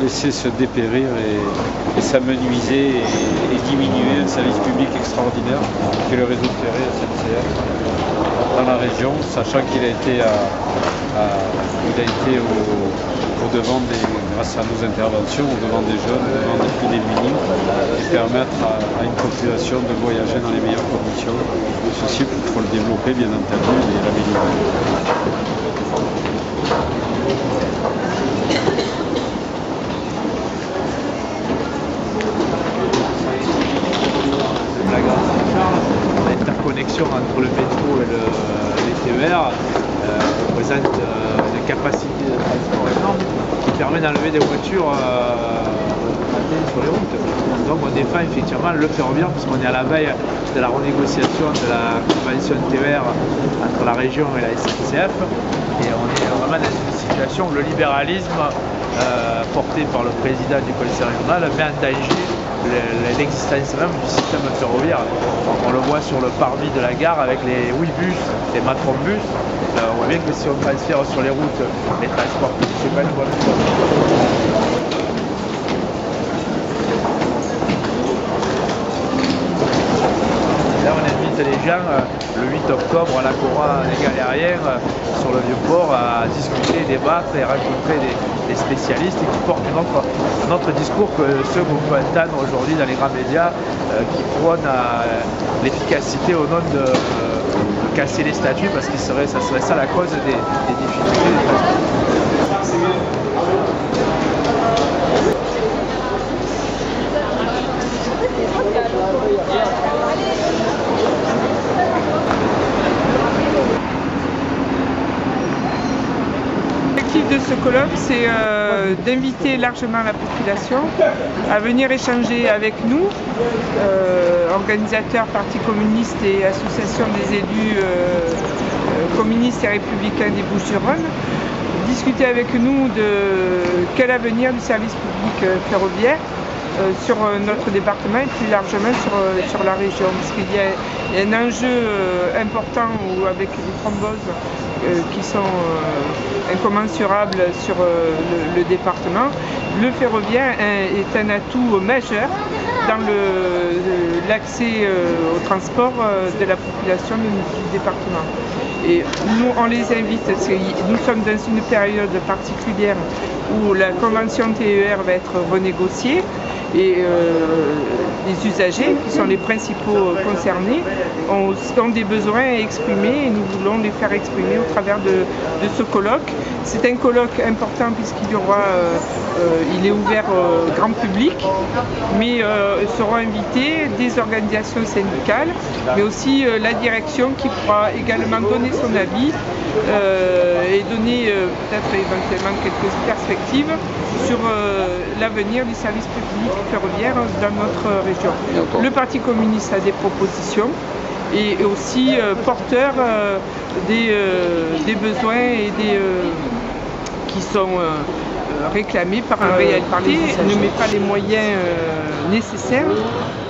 laisser se dépérir et s'amenuiser et diminuer un service public extraordinaire qui est le réseau ferré SNCF dans la région, sachant qu'il a été au devant grâce à nos interventions, au devant des jeunes, au devant des plus démunis, et permettre à une population de voyager dans les meilleures conditions. Ceci, il faut le développer bien entendu et l'améliorer. La gare Saint-Charles, l'interconnexion entre le métro et les TER représente une capacité de transport énorme qui permet d'enlever des voitures sur les routes. Donc on défend effectivement le ferroviaire puisqu'on est à la veille de la renégociation de la convention TER entre la région et la SNCF et on est vraiment dans une situation où le libéralisme porté par le président du conseil régional met en danger l'existence même du système ferroviaire. On le voit sur le parvis de la gare avec les Ouibus, les Matrobus. On voit bien que si on transfère sur les routes les transports, c'est pas une bonne chose. Là, on invite les gens le 8 octobre à l'Agora des Galériens sur le Vieux-Port à discuter, débattre et rencontrer des spécialistes qui portent un autre discours que ceux qu'on peut entendre aujourd'hui dans les grands médias qui prônent l'efficacité au nom de casser les statuts parce que ça serait ça la cause des difficultés des transports. L'objectif de ce colloque, c'est d'inviter largement la population à venir échanger avec nous, organisateurs, partis communistes et associations des élus communistes et républicains des Bouches-du-Rhône, discuter avec nous de quel avenir du service public ferroviaire sur notre département et plus largement sur la région. Parce qu'il y a un enjeu important avec les thromboses qui sont incommensurables sur le département. Le ferroviaire est un atout majeur dans l'accès au transport de la population du département. Et nous, on les invite, parce que nous sommes dans une période particulière où la convention TER va être renégociée et les usagers, qui sont les principaux concernés, ont des besoins à exprimer et nous voulons les faire exprimer au travers de ce colloque. C'est un colloque important puisqu'il y aura, il est ouvert au grand public, mais seront invités des organisations syndicales, mais aussi la direction qui pourra également donner son avis et donner peut-être éventuellement quelques perspectives sur l'avenir du service public ferroviaire dans notre région. Le Parti communiste a des propositions et aussi porteur des besoins et qui sont réclamés par la réalité, ne met pas les moyens nécessaires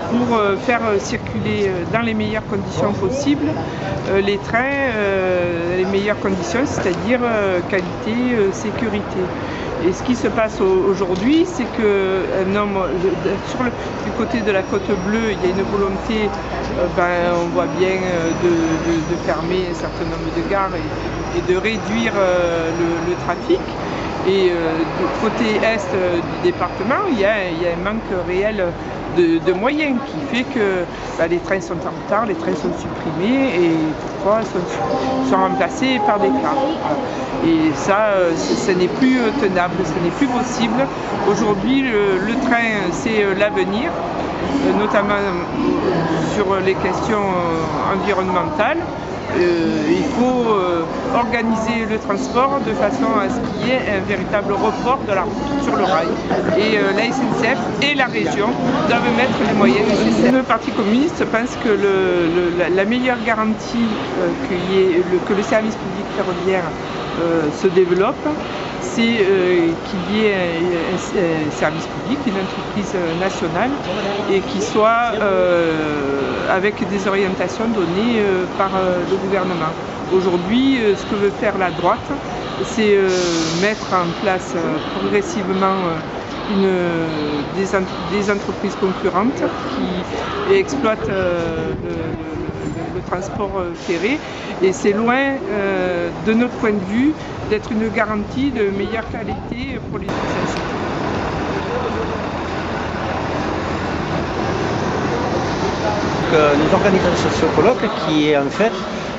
pour faire circuler dans les meilleures conditions possibles les trains, les meilleures conditions, c'est-à-dire qualité, sécurité. Et ce qui se passe aujourd'hui, c'est que du côté de la Côte Bleue, il y a une volonté, on voit bien, de fermer un certain nombre de gares et de réduire le trafic. Et du côté est du département, il y a un manque réel de moyens qui fait que les trains sont en retard, les trains sont supprimés et parfois sont remplacés par des cars. Et ça, ce n'est plus tenable, ce n'est plus possible. Aujourd'hui, le train, c'est l'avenir, notamment sur les questions environnementales. Il faut organiser le transport de façon à ce qu'il y ait un véritable report de la route sur le rail. Et la SNCF et la région doivent mettre les moyens nécessaires. Le Parti communiste pense que la meilleure garantie que le service public ferroviaire se développe, c'est qu'il y ait un service public, une entreprise nationale et qui soit avec des orientations données par le gouvernement. Aujourd'hui, ce que veut faire la droite, c'est mettre en place progressivement des entreprises concurrentes qui exploitent le transport ferré. Et c'est loin, de notre point de vue, d'être une garantie de meilleure qualité pour les usagers. Nous organisons ce colloque qui est en fait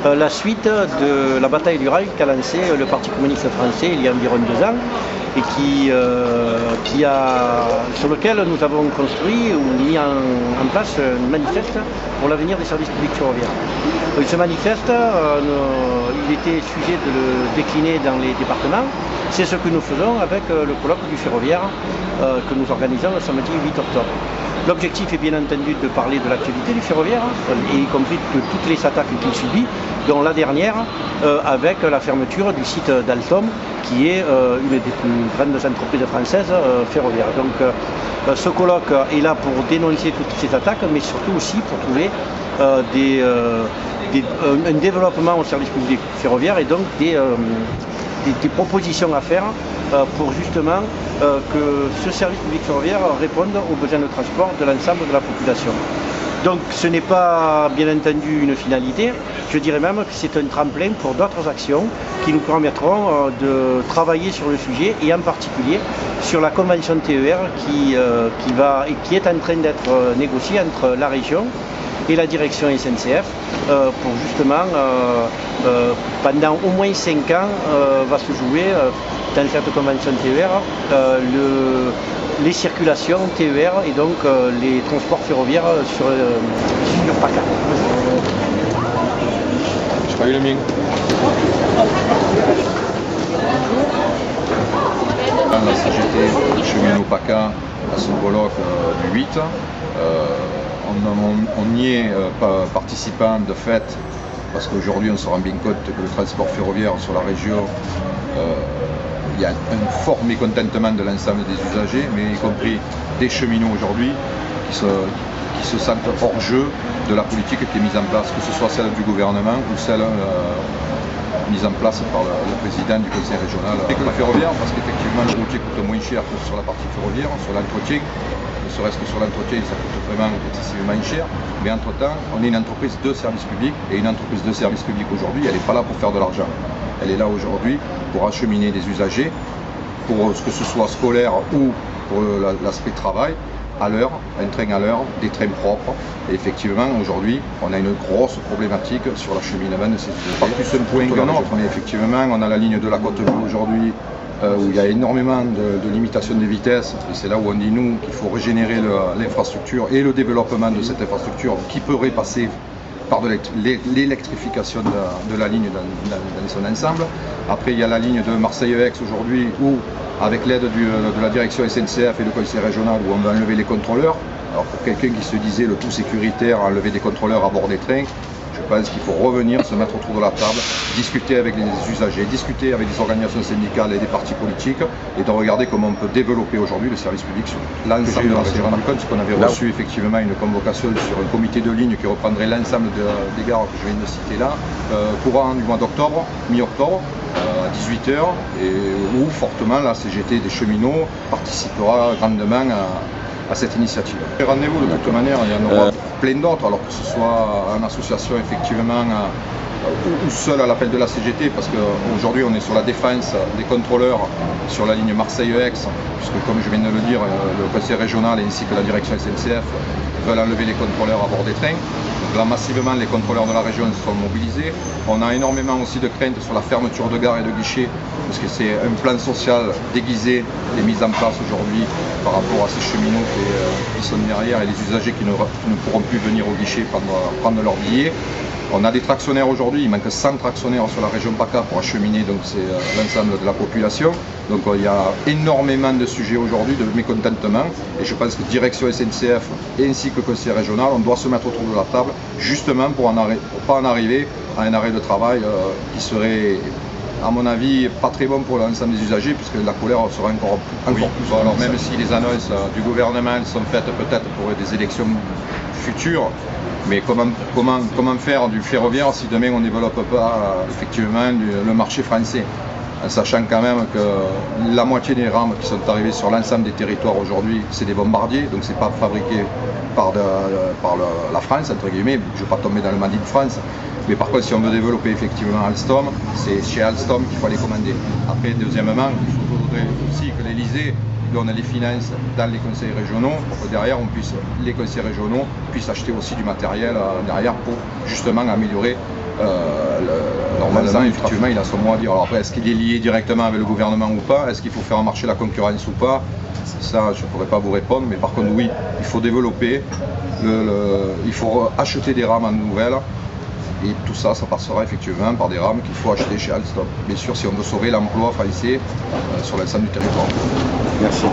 la suite de la bataille du rail qu'a lancé le Parti communiste français il y a environ 2 ans et sur lequel nous avons construit ou mis en place un manifeste pour l'avenir des services publics ferroviaires. Ce manifeste, il était sujet de le décliner dans les départements. C'est ce que nous faisons avec le colloque du ferroviaire que nous organisons le samedi 8 octobre. L'objectif est bien entendu de parler de l'activité du ferroviaire, y compris de toutes les attaques qu'il subit, dont la dernière avec la fermeture du site d'Alstom, qui est une des plus grandes entreprises françaises ferroviaires. Donc ce colloque est là pour dénoncer toutes ces attaques, mais surtout aussi pour trouver un développement au service public ferroviaire et donc des propositions à faire pour justement que ce service public ferroviaire réponde aux besoins de transport de l'ensemble de la population. Donc ce n'est pas bien entendu une finalité, je dirais même que c'est un tremplin pour d'autres actions qui nous permettront de travailler sur le sujet et en particulier sur la convention TER qui est en train d'être négociée entre la région et la direction SNCF pour justement pendant au moins 5 ans va se jouer dans cette convention TER les circulations TER et donc les transports ferroviaires sur PACA. Je pas eu le mien. La CGT cheminot PACA à ce colloque du 8. On n'y est pas participant de fait parce qu'aujourd'hui on se rend bien compte que le transport ferroviaire sur la région, il y a un fort mécontentement de l'ensemble des usagers, mais y compris des cheminots aujourd'hui qui se sentent hors jeu de la politique qui est mise en place, que ce soit celle du gouvernement ou celle mise en place par le président du conseil régional. Et que le ferroviaire, parce qu'effectivement le routier coûte moins cher que sur la partie ferroviaire, sur l'entretien, ne serait-ce que sur l'entretien, ça coûte vraiment excessivement cher. Mais entre-temps, on est une entreprise de service public, et une entreprise de service public aujourd'hui, elle n'est pas là pour faire de l'argent. Elle est là aujourd'hui pour acheminer des usagers, pour que ce soit scolaire ou pour l'aspect travail, à l'heure, un train à l'heure, des trains propres. Et effectivement, aujourd'hui, on a une grosse problématique sur l'acheminement de ces usagers. Pas plus un point qu'un autre, mais effectivement, on a la ligne de la Côte-Bleue aujourd'hui, où il y a énormément de limitations de vitesse, et c'est là où on dit nous qu'il faut régénérer l'infrastructure et le développement de cette infrastructure qui pourrait passer par de l'électrification de la ligne dans son ensemble. Après il y a la ligne de Marseille-Aix aujourd'hui où avec l'aide de la direction SNCF et du conseil régional où on va enlever les contrôleurs. Alors pour quelqu'un qui se disait le tout sécuritaire, enlever des contrôleurs à bord des trains, je pense qu'il faut revenir, se mettre autour de la table, discuter avec les usagers, discuter avec les organisations syndicales et des partis politiques et de regarder comment on peut développer aujourd'hui le service public sur l'ensemble de la région. On compte qu'on avait reçu effectivement une convocation sur un comité de ligne qui reprendrait l'ensemble des gares que je viens de citer là, courant du mois d'octobre, mi-octobre, à 18h, et où fortement la CGT des cheminots participera grandement à cette initiative. Rendez-vous de toute manière, il y en aura plein d'autres, alors que ce soit en association effectivement ou seul à l'appel de la CGT, parce qu'aujourd'hui on est sur la défense des contrôleurs sur la ligne Marseille-Aix, puisque comme je viens de le dire, le conseil régional ainsi que la direction SNCF veulent enlever les contrôleurs à bord des trains. Donc là massivement les contrôleurs de la région se sont mobilisés. On a énormément aussi de craintes sur la fermeture de gares et de guichets, parce que c'est un plan social déguisé et mis en place aujourd'hui par rapport à ces cheminots qui sont derrière et les usagers qui ne pourront plus venir au guichet prendre leur billet. On a des tractionnaires aujourd'hui, il manque 100 tractionnaires sur la région PACA pour acheminer donc c'est l'ensemble de la population. Donc il y a énormément de sujets aujourd'hui de mécontentement et je pense que direction SNCF ainsi que le conseil régional, on doit se mettre autour de la table justement pour pas en arriver à un arrêt de travail qui serait à mon avis pas très bon pour l'ensemble des usagers puisque la colère sera encore plus. Alors même si les annonces du gouvernement sont faites peut-être pour des élections futures, mais comment faire du ferroviaire si demain on ne développe pas effectivement le marché français? en sachant quand même que la moitié des rames qui sont arrivées sur l'ensemble des territoires aujourd'hui, c'est des bombardiers, donc c'est pas fabriqué par la France, entre guillemets. Je ne vais pas tomber dans le Made in France, mais par contre, si on veut développer effectivement Alstom, c'est chez Alstom qu'il faut les commander. Après, deuxièmement, il faudrait aussi que l'Elysée donne les finances dans les conseils régionaux pour que derrière les conseils régionaux puissent acheter aussi du matériel derrière pour justement améliorer normalement effectivement il a son mot à dire. Alors après, est-ce qu'il est lié directement avec le gouvernement ou pas? Est-ce qu'il faut faire marcher la concurrence ou pas? Ça, je ne pourrais pas vous répondre, mais par contre oui, il faut développer, il faut acheter des rames en nouvelles. Et tout ça, ça passera effectivement par des rames qu'il faut acheter chez Alstom. Bien sûr, si on veut sauver l'emploi français sur l'ensemble du territoire. Merci.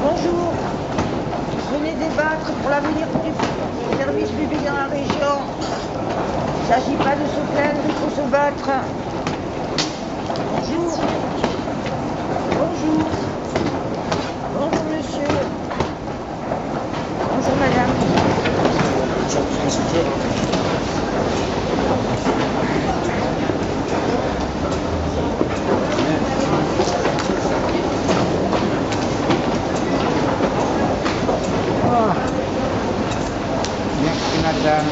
Bonjour, venez débattre pour l'avenir du service public dans la région. Il ne s'agit pas de se plaindre, il faut se battre. Bonjour. Bonjour. Bonjour monsieur. Bonjour madame. Merci madame.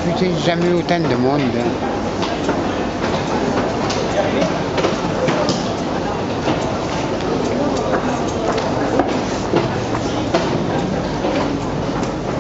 Putain, jamais autant de monde.